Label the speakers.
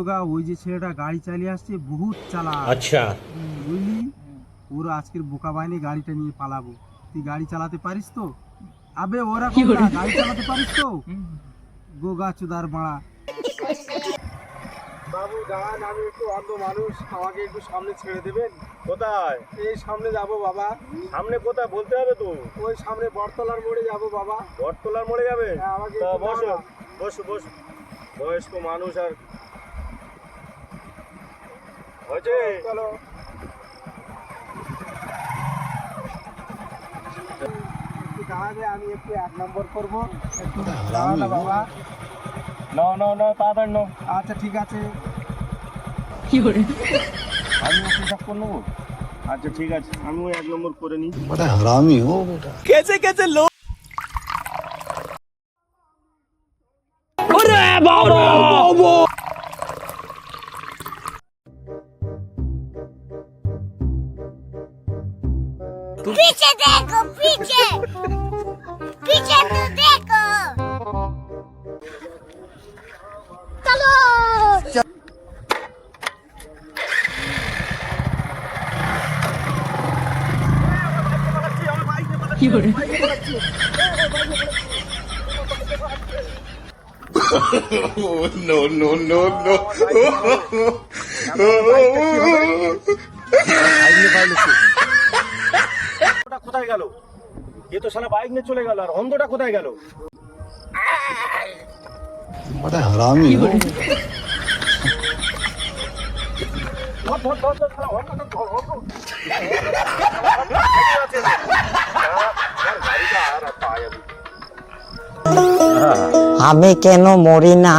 Speaker 1: গা ওই যে ছেলেটা গাড়ি চালিয়ে আসছে বহুত চালাক।
Speaker 2: अच्छा
Speaker 1: বুঝলি, ওরা আজকের বোকা বাহিনী গাড়িটা নিয়ে পালাবো। তুই গাড়ি চালাতে পারিস তো? আবে ওরা কোন না, গাড়ি চালাতে পারিস তো? গোগা চুদার মারা। বাবু দাঁড়ান, আমি একটু অন্ধ মানুষ, আমাকে একটু সামনে ছেড়ে দেবেন?
Speaker 3: কোথায়?
Speaker 1: এই সামনে যাব বাবা।
Speaker 3: সামনে কোথায় বলতে হবে তো?
Speaker 1: ওই সামনে বটতলার মোড়ে যাব বাবা।
Speaker 3: বটতলার মোড়ে যাবে?
Speaker 1: হ্যাঁ, আমাকে
Speaker 3: তা
Speaker 1: একটু
Speaker 3: বসো
Speaker 1: দাঁড়ান।
Speaker 3: বসো বসো, বয়স্ক মানুষ আর হয়েছে।
Speaker 1: চলো। একটু দাঁড়াবে, আমি একটু 1 নম্বর করবো। একটু দাঁড়ানো বাবা।
Speaker 3: নাও নাও নাও, তাড়াতাড়ি নাও।
Speaker 1: আচ্ছা ঠিক আছে।
Speaker 3: আমি ওকে হিসাব করে নেবো। আচ্ছা ঠিক আছে, আমি ওই 1 নম্বর করে নিই।
Speaker 4: बड़ा हरामी हो बेटा।
Speaker 2: कैसे कैसे लोग अरे बाबा
Speaker 5: पीछे देखो, पीछे पीछे तो देखो। चलो
Speaker 4: No, no, no, no.
Speaker 3: ওটা কোথায় গেল? এ তো শালা বাইক নিয়ে চলে গেল, আর অন্ধটা কোথায় গেল?
Speaker 4: बड़ा हरामी हो।
Speaker 3: ধর ধর ধর ধর, শালা অন্ধটা ধর, অন্ধ। গাড়িটা আর পায় আমি।
Speaker 6: আমি কেন মরি না